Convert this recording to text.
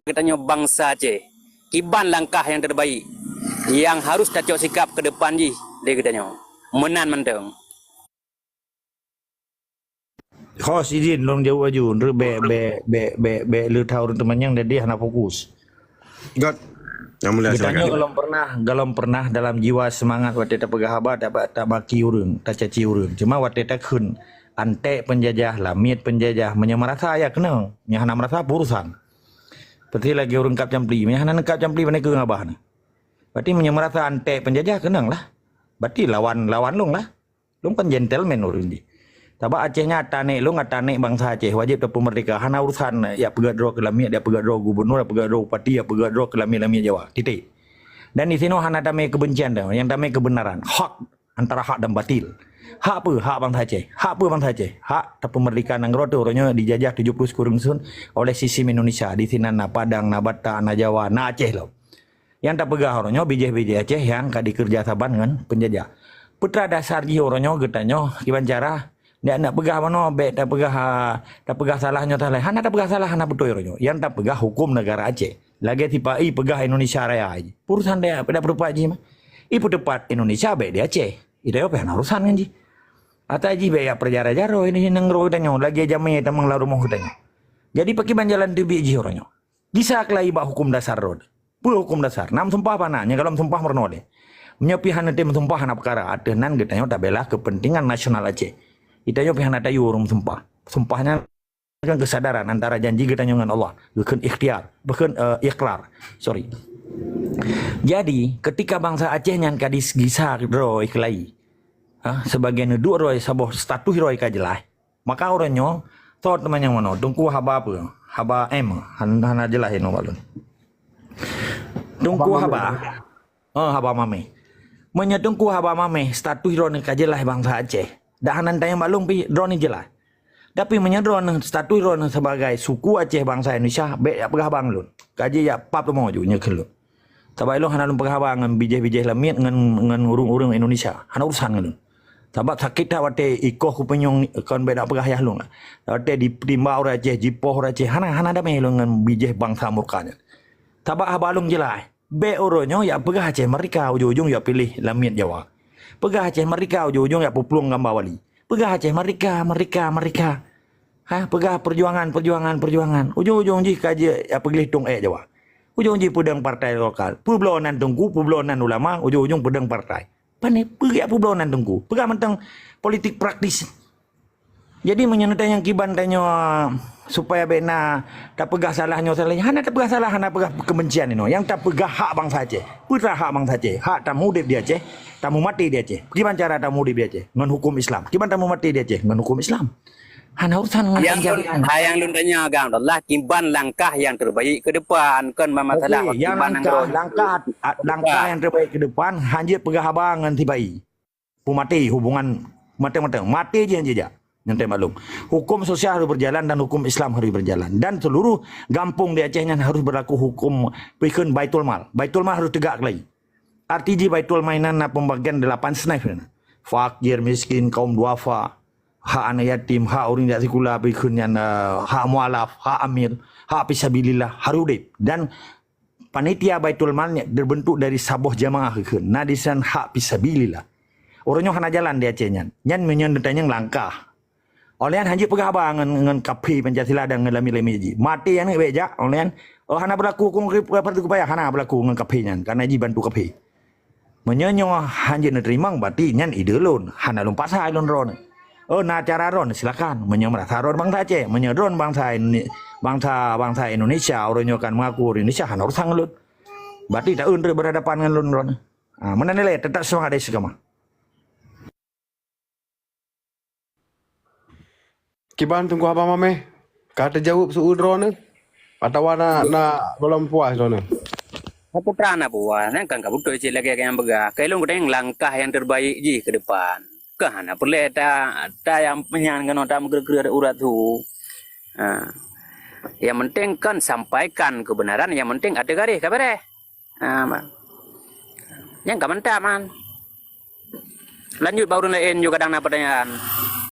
katanya bangsa Aceh. Kiban langkah yang terbaik yang harus tacok sikap ke depan ji dia katanya. Menan mentang. Khos izin long jauh aju nru be lu tahu teman yang dia hana fokus. God. Yang mulia Ditanya silakan. kalau pernah dalam jiwa semangat waktu tak pegah haba tak maki urang, tak caci urang. Cuma waktu tak kun ante penjajah, lamit penjajah menyamarata ya kena, nya hana merasa urusan. Seperti lagi urang kap campli, nya hana kap campli mana ke ngabah ni. Berarti menyamarata ante penjajah kenang lah. Berarti lawan long lah. Long kan gentleman urang di. Taba Acehnya tane long atane bangsa Aceh wajib tak merdeka. Hana urusan ya pegadro ke lamit, dia pegadro gubernur, dia pegadro bupati, dia pegadro ke lamit Jawa. Titik. Dan di sini hana damai kebencian dah, yang damai kebenaran. Hak antara hak dan batil. Hak apa? Hak bangsa Aceh. Hak apa bangsa Aceh? Hak tak pemerdekaan Nanggro tu orangnya dijajah 70 kurang sun oleh sistem Indonesia. Di sini na Padang, na Batak, na Jawa, na Aceh lo. Yang tak pegah orangnya bijih Aceh yang kad dikerja saban dengan penjajah. Putra dasar ji orangnya getanya kiban cara dia nak pegah mana be tak pegah salahnya tak lain. Hana tak pegah salah hana betul orangnya. Yang tak pegah hukum negara Aceh. Lagi tipai pegah Indonesia Raya aja. Urusan dia pada berupa ji mah. Ipu tepat Indonesia be dia Aceh. Ida apa urusan kan ji. Ata ji be ya perjara-jaro ini nengro katanya lagi jamai tamang la rumah katanya. Jadi pakai banjalan tu bi ji orangnya. Bisa kelai ba hukum dasar rod. Pu hukum dasar. Nam sumpah pananya kalau sumpah merno de. Menyapihan nanti sumpah hana perkara adenan katanya tak bela kepentingan nasional Aceh. Itanya pihak ada yurum sumpah. Sumpahnya kan kesadaran antara janji kita dengan Allah, bukan ikhtiar, bukan ikrar. Sorry. Jadi ketika bangsa Aceh yang kadis gisar roy kelai, sebagian dua roy saboh status roy kajelah, maka orangnya thought teman yang mana, tungku haba apa, haba hana jelah ini balun. Tungku haba, haba mame. Menyetungku haba mame status roy kajelah bangsa Aceh. Dah nanti yang malung pi drone jelas. Tapi menyedron status drone sebagai suku Aceh bangsa Indonesia be pegah bang lun. Kaji ya pap tu mau junya kelun. Tabai lo hana lun pegah bang ngan bijih lamit ngan urung-urung Indonesia. Hana urusan lun. Sebab sakit dah wate ikoh ku penyong kon be nak pegah ya lun. Wate ditimba orang Aceh, jipoh orang Aceh. Hana damai lun ngan bijih bangsa murkanya. Tabak habalung jelas. Be oronyo ya pegah Aceh mereka ujung-ujung ya pilih lamit Jawa. Pegah Aceh mereka ujung-ujung ya puplung gambar wali. Pegah Aceh mereka. Pegah perjuangan. Ujung-ujung ji kaji ya pilih tung Jawa. Ujung-ujung pedang partai lokal. Publonan tunggu, publonan ulama, ujung-ujung pedang partai. Pane pegah publonan tunggu. Pegah mentang politik praktis. Jadi menyentuh yang kiban tanya supaya bena tak pegah salahnya hana tak pegah salah hana pegah kebencian ini yang tak pegah hak bangsa Aceh putra hak bangsa Aceh hak tamu hidup di Aceh tamu mati di Aceh gimana cara tamu hidup di Aceh dengan hukum Islam gimana tamu mati di Aceh dengan hukum Islam hana urusan dengan yang lun tanya agam Allah kiban langkah yang terbaik ke depan kan masalah yang langkah yang terbaik ke depan hanya pegah abang dengan tibai mati hubungan mati je nanti maklum. Hukum sosial harus berjalan dan hukum Islam harus berjalan. Dan seluruh kampung di Aceh harus berlaku hukum pikun Baitul Mal. Baitul Mal harus tegak lagi. Arti Baitul Mainan pembagian 8 snaif. Fakir, miskin, kaum duafa, hak anak yatim, hak orang tidak sekolah, pikun yang hak mualaf, hak amil, hak fisabilillah harus dip. Dan panitia Baitul Mal terbentuk dari sabuh jamaah pikun. Nah di sana hak fisabilillah. Orangnya hana jalan di Aceh nyan menyendetanya langkah. Olehan hanji pegah abang dengan kapi Pancasila dan ngelami-lami ji. Mati yang ni beja olehan. Hana berlaku hukum partai kupaya hana berlaku dengan kapi nyan karena ji bantu kapi. Menyenyo hanji nerima berarti nyan ide lun. Hana lun pasai lun ron. Na cara ron silakan. Merasa ron bangsa Aceh, menyedron bangsa Indonesia. Orangnya kan mengaku Indonesia hana urusan lun. Berarti tak untuk berhadapan dengan lun ron. Mana nilai tetap semangat dari segama. Kiban tunggu apa mame? Kata jawab soal drone atau na belum puas drone? Putra anak puas kan kabuto cila kayak yang bega. Kailung kita yang langkah yang terbaik ji ke depan. Kahana perlu ta yang menyangan otak menggerak urat tu. Yang penting kan sampaikan kebenaran. Yang penting ada garis kabar yang kaman man. Lanjut baru lain juga kadang pertanyaan.